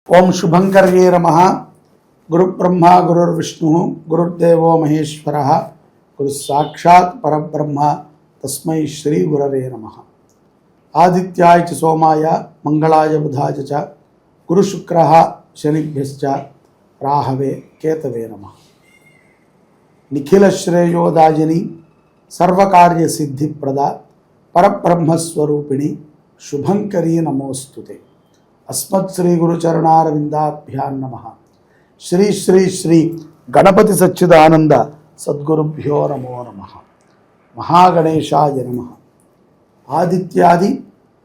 ओम शुभंकर्ये नमः। गुरु ब्रह्मा गुरुर्विष्णु गुरुर्देवो महेश्वरः गुरु साक्षात् परब्रह्म तस्मै श्री गुरवे नमः। आदित्याय च सोमाय मंगलाय बुधाय च गुरु शुक्रः शनिभ्यश्च राहवे केतवे नमः। निखिल श्रेयोदायिनी सर्वकार्य सिद्धिप्रदा परब्रह्म स्वरूपिणी शुभंकरी नमोस्तुते। अस्मत् श्री गुरुचरणारविंदाभ्यां नमः। श्री श्री श्री गणपति सच्चिदानंद सद्गुरुभ्यो नमो नमः। महागणेशाय नमः। आदित्यादि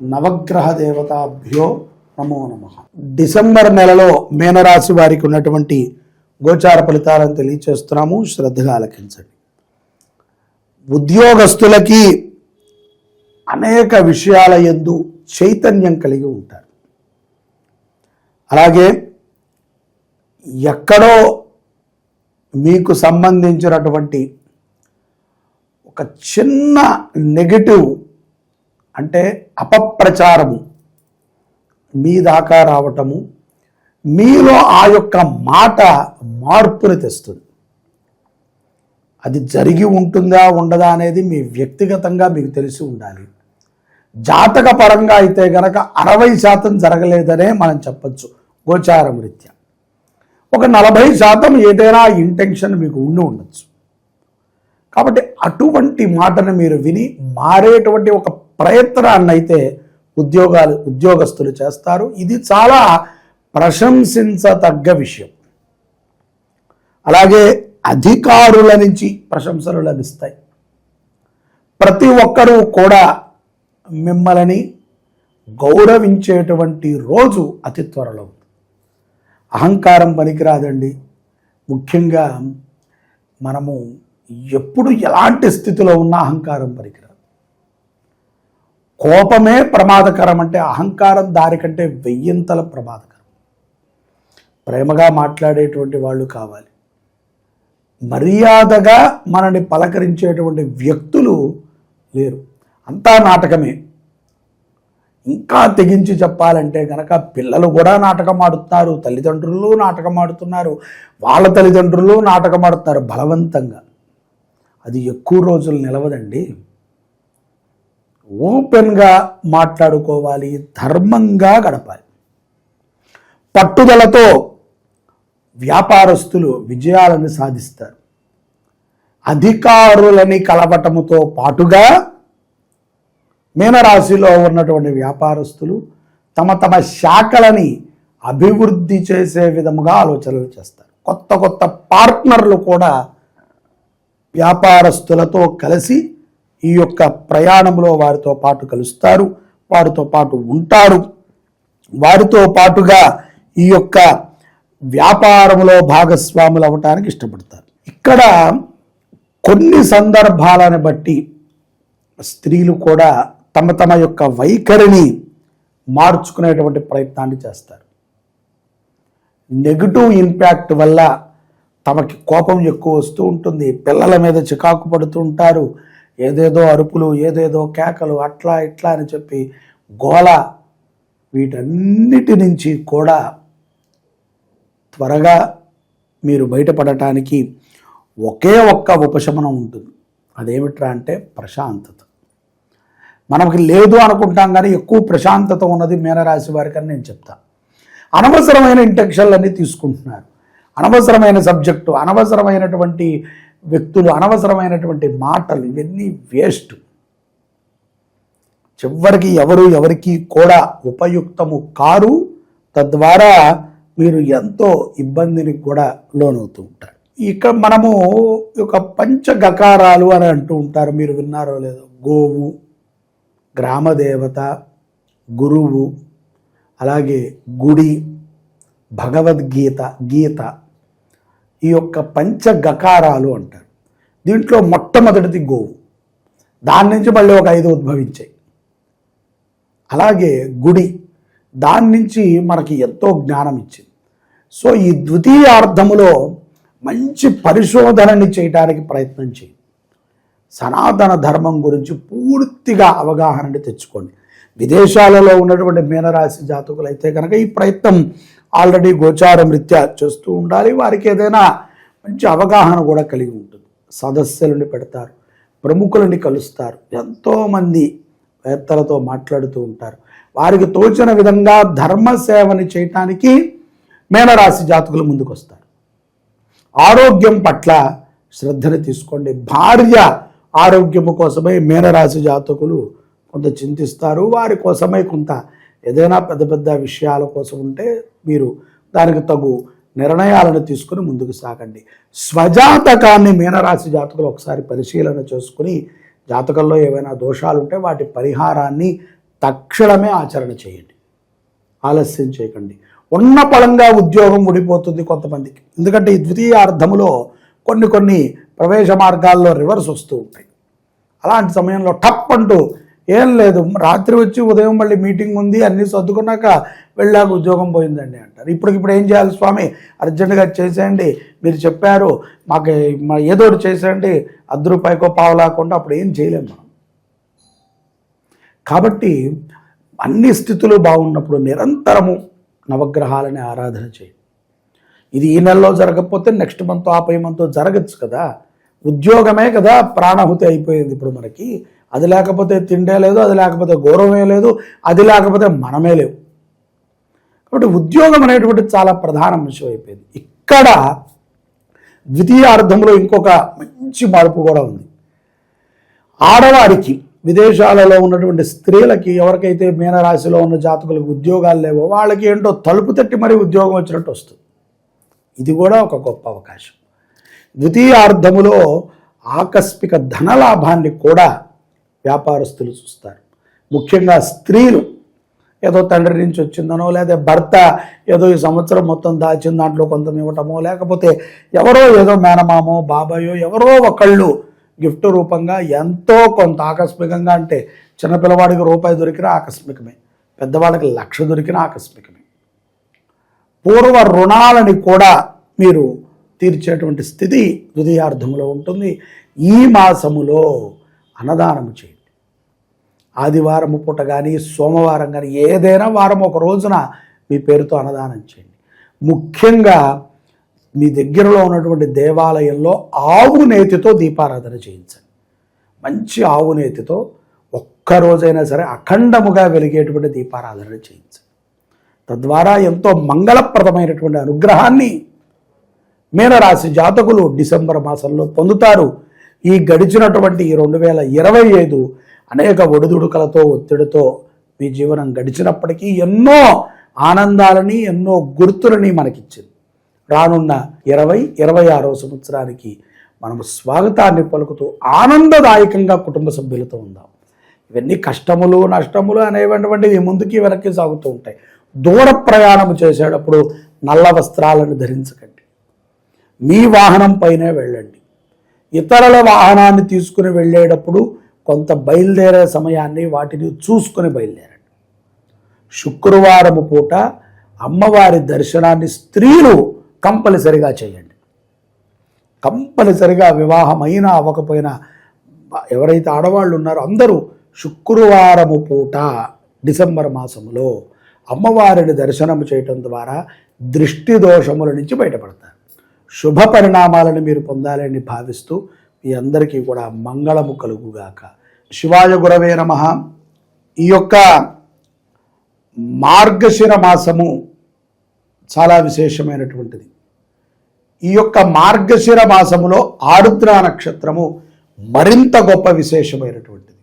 नवग्रह देवताभ्यो नमो नमः। डिसेंबर నెలలో మీనరాశి వారికి ఉన్నటువంటి గోచార ఫలితాలను తెలియజేస్తున్నాము, శ్రద్ధగా ఆలకించండి. ఉద్యోగస్తులకి అనేక విషయాల యందు చైతన్యం కలిగి ఉంటారు. అలాగే ఎక్కడో మీకు సంబంధించినటువంటి ఒక చిన్న నెగటివ్ అంటే అపప్రచారము మీ దాకా రావటము, మీలో ఆ యొక్క మాట మార్పుని తెస్తుంది. అది జరిగి ఉంటుందా ఉండదా అనేది మీ వ్యక్తిగతంగా మీకు తెలిసి ఉండాలి. జాతక పరంగా అయితే గనక 60% జరగలేదనే మనం చెప్పచ్చు గోచారం రీత్యా. ఒక 40% ఏదైనా ఇంటెన్షన్ మీకు ఉండొచ్చు. కాబట్టి అటువంటి మాటను మీరు విని మారేటువంటి ఒక ప్రయత్నాన్ని అయితే ఉద్యోగస్తులు చేస్తారు. ఇది చాలా ప్రశంసించదగ్గ విషయం. అలాగే అధికారుల నుంచి ప్రశంసలు లభిస్తాయి. ప్రతి ఒక్కరూ కూడా మిమ్మల్ని గౌరవించేటువంటి రోజు అతి త్వరలో. అహంకారం పనికిరాదండి. ముఖ్యంగా మనము ఎప్పుడు ఎలాంటి స్థితిలో ఉన్నా అహంకారం పనికిరాదు. కోపమే ప్రమాదకరం అంటే అహంకారం దారి కంటే 1000 ప్రమాదకరం. ప్రేమగా మాట్లాడేటువంటి వాళ్ళు కావాలి. మర్యాదగా మనని పలకరించేటువంటి వ్యక్తులు లేరు. అంతా నాటకమే. ఇంకా తెగించి చెప్పాలంటే కనుక పిల్లలు కూడా నాటకం ఆడుతున్నారు, తల్లిదండ్రులు నాటకం ఆడుతున్నారు, వాళ్ళ తల్లిదండ్రులు నాటకం ఆడుతున్నారు బలవంతంగా. అది ఎక్కువ రోజులు నిలవదండి. ఓపెన్గా మాట్లాడుకోవాలి, ధర్మంగా గడపాలి. పట్టుదలతో వ్యాపారస్తులు విజయాలను సాధిస్తారు. అధికారులని కలవటముతో పాటుగా మీనరాశిలో ఉన్నటువంటి వ్యాపారస్తులు తమ తమ శాఖలని అభివృద్ధి చేసే విధముగా ఆలోచనలు చేస్తారు. కొత్త కొత్త పార్ట్నర్లు కూడా వ్యాపారస్తులతో కలిసి ఈ యొక్క ప్రయాణంలో వారితో పాటు కలుస్తారు, వారితో పాటు ఉంటారు, వారితో పాటుగా ఈ యొక్క వ్యాపారంలో భాగస్వాములు అవ్వటానికి ఇష్టపడతారు. ఇక్కడ కొన్ని సందర్భాలను బట్టి స్త్రీలు కూడా తమ తమ యొక్క వైఖరిని మార్చుకునేటువంటి ప్రయత్నాన్ని చేస్తారు. నెగిటివ్ ఇంపాక్ట్ వల్ల తమకి కోపం ఎక్కువ వస్తూ ఉంటుంది. పిల్లల మీద చికాకు పడుతూ ఉంటారు. ఏదేదో అరుపులు, ఏదేదో కేకలు, అట్లా ఇట్లా అని చెప్పి గోల. వీటన్నిటి నుంచి కూడా త్వరగా మీరు బయటపడటానికి ఒకే ఒక్క ఉపశమనం ఉంటుంది. అదేమిట్రా అంటే ప్రశాంతత. మనకి లేదు అనుకుంటాం కానీ ఎక్కువ ప్రశాంతత ఉన్నది మీనరాశి వారికని నేను చెప్తాను. అనవసరమైన ఇంటెన్షన్లన్నీ తీసుకుంటున్నారు. అనవసరమైన సబ్జెక్టు, అనవసరమైనటువంటి వ్యక్తులు, అనవసరమైనటువంటి మాటలు, ఇవన్నీ వేస్ట్. చివరికి ఎవరికి కూడా ఉపయుక్తము కారు. తద్వారా మీరు ఎంతో ఇబ్బందిని కూడా లోనవుతూ ఉంటారు. ఇక్కడ మనము ఒక పంచగకారాలు అని అంటూ ఉంటారు, మీరు విన్నారో లేదో. గోవు, గ్రామదేవత, గురువు, అలాగే గుడి, భగవద్గీత, గీత. ఈ యొక్క పంచగకారాలు అంటారు. దీంట్లో మొట్టమొదటిది గోవు. దాని నుంచి మళ్ళీ ఒక 5 ఉద్భవించాయి. అలాగే గుడి, దాని నుంచి మనకి ఎంతో జ్ఞానం ఇచ్చింది. సో ఈ ద్వితీయార్థములో మంచి పరిశోధనని చేయడానికి ప్రయత్నం చేయండి. సనాతన ధర్మం గురించి పూర్తిగా అవగాహనని తెచ్చుకోండి. విదేశాలలో ఉన్నటువంటి మీనరాశి జాతకులు అయితే కనుక ఈ ప్రయత్నం ఆల్రెడీ గోచారం రీత్యా చేస్తూ ఉండాలి. వారికి ఏదైనా మంచి అవగాహన కూడా కలిగి ఉంటుంది. సదస్సులను పెడతారు, ప్రముఖులని కలుస్తారు, ఎంతోమంది వేత్తలతో మాట్లాడుతూ ఉంటారు. వారికి తోచిన విధంగా ధర్మ సేవని చేయటానికి మీనరాశి జాతకులు ముందుకు వస్తారు. ఆరోగ్యం పట్ల శ్రద్ధను తీసుకోండి. భార్య ఆరోగ్యము కోసమై మీనరాశి జాతకులు కొంత చింతిస్తారు. వారి కోసమై కొంత ఏదైనా పెద్ద పెద్ద విషయాల కోసం ఉంటే మీరు దానికి తగు నిర్ణయాలను తీసుకుని ముందుకు సాగండి. స్వజాతకాన్ని మీనరాశి జాతకులు ఒకసారి పరిశీలన చేసుకుని జాతకంలో ఏవైనా దోషాలు ఉంటే వాటి పరిహారాన్ని తక్షణమే ఆచరణ చేయండి. ఆలస్యం చేయకండి. ఉన్న పళంగా ఉద్యోగం ఊడిపోతుంది కొంతమందికి. ఎందుకంటే ఈ ద్వితీయార్థములో కొన్ని ప్రవేశ మార్గాల్లో రివర్స్ వస్తూ ఉంటాయి. అలాంటి సమయంలో టప్ అంటూ ఏం లేదు, రాత్రి వచ్చి ఉదయం మళ్ళీ మీటింగ్ ఉంది, అన్నీ సర్దుకున్నాక వెళ్ళాక ఉద్యోగం పోయిందండి అంటారు. ఇప్పుడు ఏం చేయాలి స్వామి, అర్జెంటుగా చేసేయండి, మీరు చెప్పారు మాకు ఏదోటి చేసేయండి, ₹10 పావలాకుండా అప్పుడు ఏం చేయలేము మనం. కాబట్టి అన్ని స్థితులు బాగున్నప్పుడు నిరంతరము నవగ్రహాలని ఆరాధన చేయండి. ఇది ఈ నెలలో జరగకపోతే నెక్స్ట్ మంత్ ఆపై మంత్ జరగచ్చు కదా. ఉద్యోగమే కదా ప్రాణాహుతి అయిపోయింది ఇప్పుడు మనకి. అది లేకపోతే తిండే లేదు, అది లేకపోతే గౌరవమే లేదు, అది లేకపోతే మనమే లేవు. కాబట్టి ఉద్యోగం అనేటువంటి చాలా ప్రధాన అంశం అయిపోయింది. ఇక్కడ ద్వితీయార్థంలో ఇంకొక మంచి మార్పు కూడా ఉంది. ఆడవారికి, విదేశాలలో ఉన్నటువంటి స్త్రీలకి, ఎవరికైతే మీనరాశిలో ఉన్న జాతకులకు ఉద్యోగాలు లేవో వాళ్ళకి ఏంటో తలుపు తట్టి మరీ ఉద్యోగం వచ్చినట్టు వస్తుంది. ఇది కూడా ఒక గొప్ప అవకాశం. ద్వితీయార్థములో ఆకస్మిక ధనలాభాన్ని కూడా వ్యాపారస్తులు చూస్తారు. ముఖ్యంగా స్త్రీలు ఏదో తండ్రి నుంచి వచ్చిందనో, లేదా భర్త ఏదో ఈ సంవత్సరం మొత్తం దాచిన దాంట్లో కొంత ఇవ్వటమో, లేకపోతే ఎవరో ఏదో మేనమామో బాబాయో ఎవరో ఒకళ్ళు గిఫ్ట్ రూపంగా ఎంతో కొంత ఆకస్మికంగా, అంటే చిన్నపిల్లవాడికి ₹1 దొరికినా ఆకస్మికమే, పెద్దవాడికి ₹1,00,000 దొరికినా ఆకస్మికమే. పూర్వ రుణాలని కూడా మీరు తీర్చేటువంటి స్థితి ద్వితీయార్థంలో ఉంటుంది. ఈ మాసములో అన్నదానము చేయండి. ఆదివారము పూట కానీ సోమవారం కానీ ఏదైనా వారం ఒక రోజున మీ పేరుతో అన్నదానం చేయండి. ముఖ్యంగా మీ దగ్గరలో ఉన్నటువంటి దేవాలయంలో ఆవు నేతితో దీపారాధన చేయించండి. మంచి ఆవు నేతితో ఒక్కరోజైనా సరే అఖండముగా వెలిగేటువంటి దీపారాధన చేయించండి. తద్వారా ఎంతో మంగళప్రదమైనటువంటి అనుగ్రహాన్ని మీనరాశి జాతకులు డిసెంబర్ మాసంలో పొందుతారు. ఈ గడిచినటువంటి 2025 అనేక ఒడిదుడుకలతో ఒత్తిడితో మీ జీవనం గడిచినప్పటికీ ఎన్నో ఆనందాలని, ఎన్నో గుర్తులని మనకిచ్చింది. రానున్న 2026వ సంవత్సరానికి మనము స్వాగతాన్ని పలుకుతూ ఆనందదాయకంగా కుటుంబ సభ్యులతో ఉందాం. ఇవన్నీ కష్టములు నష్టములు అనేటువంటివి ముందుకి వెనక్కి సాగుతూ ఉంటాయి. దూర ప్రయాణం చేసేటప్పుడు నల్ల వస్త్రాలను ధరించకండి. మీ వాహనం పైనే వెళ్ళండి. ఇతరుల వాహనాన్ని తీసుకుని వెళ్ళేటప్పుడు కొంత బయలుదేరే సమయాన్ని వాటిని చూసుకొని బయలుదేరండి. శుక్రవారము పూట అమ్మవారి దర్శనాన్ని స్త్రీలు కంపల్సరిగా చేయండి. కంపల్సరిగా వివాహం అయినా అవ్వకపోయినా ఎవరైతే ఆడవాళ్ళు ఉన్నారో అందరూ శుక్రవారము పూట డిసెంబర్ మాసంలో అమ్మవారిని దర్శనం చేయటం ద్వారా దృష్టి దోషముల నుంచి బయటపడతారు. శుభ పరిణామాలను మీరు పొందాలని భావిస్తూ మీ అందరికీ కూడా మంగళము కలుగుగాక. శివాయ గురవే నమః. ఈ యొక్క మార్గశిర మాసము చాలా విశేషమైనటువంటిది. ఈ యొక్క మార్గశిర మాసములో ఆరుద్ర నక్షత్రము మరింత గొప్ప విశేషమైనటువంటిది.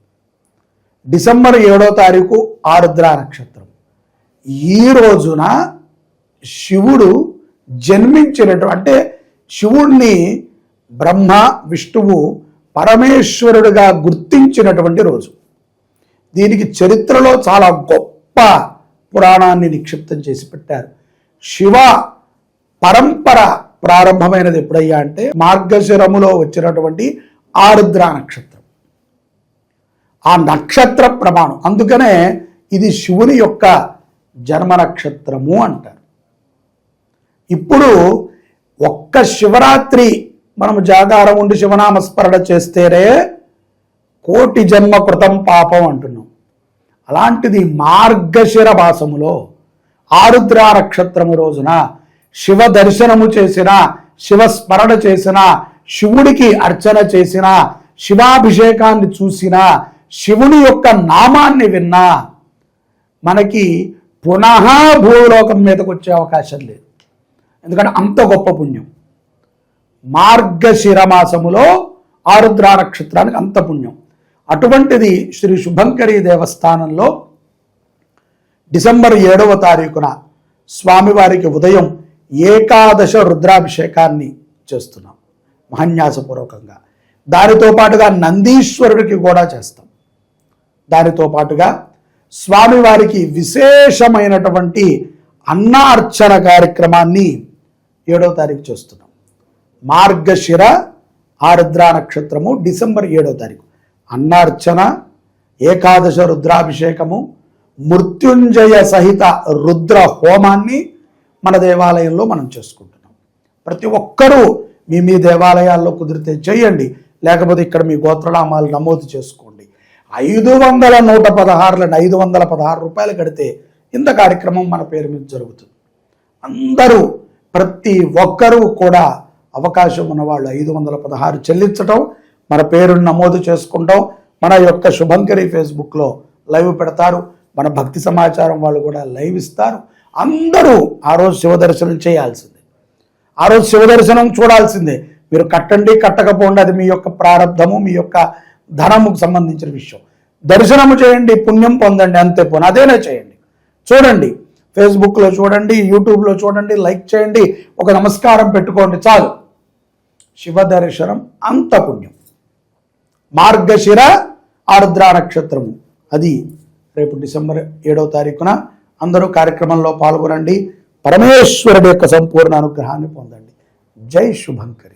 డిసెంబర్ 7వ తారీఖు ఆరుద్ర నక్షత్రం. ఈ రోజున శివుడు జన్మించినటువంటి, అంటే శివుడిని బ్రహ్మ విష్ణువు పరమేశ్వరుడిగా గుర్తించినటువంటి రోజు. దీనికి చరిత్రలో చాలా గొప్ప పురాణాన్ని నిక్షిప్తం చేసి పెట్టారు. శివ పరంపర ప్రారంభమైనది ఎప్పుడయ్యా అంటే మార్గశిరములో వచ్చినటువంటి ఆరుద్ర నక్షత్రం. ఆ నక్షత్ర ప్రమాణం, అందుకనే ఇది శివుని యొక్క జన్మ నక్షత్రము అంటారు. ఇప్పుడు ఒక్క శివరాత్రి మనము జాగారం ఉండి శివనామస్మరణ చేస్తేనే కోటి జన్మ కృతం పాపం అంటున్నాం. అలాంటిది మార్గశిర మాసములో ఆరుద్ర నక్షత్రము రోజున శివ దర్శనము చేసిన, శివ స్మరణ చేసిన, శివుడికి అర్చన చేసిన, శివాభిషేకాన్ని చూసిన, శివుని యొక్క నామాన్ని విన్నా మనకి పునః భూలోకం మీదకి వచ్చే అవకాశం లేదు. ఎందుకంటే అంత గొప్ప పుణ్యం. మార్గశిర మాసములో ఆరుద్ర నక్షత్రానికి అంత పుణ్యం. అటువంటిది శ్రీ శుభంకరి దేవస్థానంలో డిసెంబర్ 7వ తారీఖున స్వామివారికి ఉదయం ఏకాదశ రుద్రాభిషేకాన్ని చేస్తున్నాం మహాన్యాసపూర్వకంగా. దానితో పాటుగా నందీశ్వరుడికి కూడా చేస్తాం. దానితో పాటుగా స్వామివారికి విశేషమైనటువంటి అన్నార్చన కార్యక్రమాన్ని 7వ తారీఖు చేస్తున్నాం. మార్గశిర ఆరుద్ర నక్షత్రము డిసెంబర్ 7వ తారీఖు అన్నార్చన, ఏకాదశ రుద్రాభిషేకము, మృత్యుంజయ సహిత రుద్ర హోమాన్ని మన దేవాలయంలో మనం చేసుకుంటున్నాం. ప్రతి ఒక్కరూ మీ దేవాలయాల్లో కుదిరితే చేయండి, లేకపోతే ఇక్కడ మీ గోత్రనామాలు నమోదు చేసుకోండి. 516 రూపాయలు కడితే ఇంత కార్యక్రమం మన పేరు మీద జరుగుతుంది. అందరూ ప్రతి ఒక్కరూ కూడా అవకాశం ఉన్నవాళ్ళు 516 చెల్లించటం, మన పేరును నమోదు చేసుకుంటాం. మన యొక్క శుభంకరి ఫేస్బుక్లో లైవ్ పెడతారు, మన భక్తి సమాచారం వాళ్ళు కూడా లైవ్ ఇస్తారు. అందరూ ఆ రోజు శివదర్శనం చేయాల్సిందే, ఆ రోజు శివదర్శనం చూడాల్సిందే. మీరు కట్టండి కట్టకపోండి, అది మీ యొక్క ప్రారంధము, మీ యొక్క ధనముకు సంబంధించిన విషయం. దర్శనము చేయండి, పుణ్యం పొందండి, అంతే పోను అదేనే చేయండి. చూడండి, ఫేస్బుక్లో చూడండి, యూట్యూబ్లో చూడండి, లైక్ చేయండి, ఒక నమస్కారం పెట్టుకోండి, చాలు. శివ దర్శనం అంత పుణ్యం. మార్గశిర ఆరుద్ర నక్షత్రము అది రేపు డిసెంబర్ 7వ తారీఖున అందరూ కార్యక్రమంలో పాల్గొనండి. పరమేశ్వరుడి యొక్క సంపూర్ణ అనుగ్రహాన్ని పొందండి. జై శుభంకరి.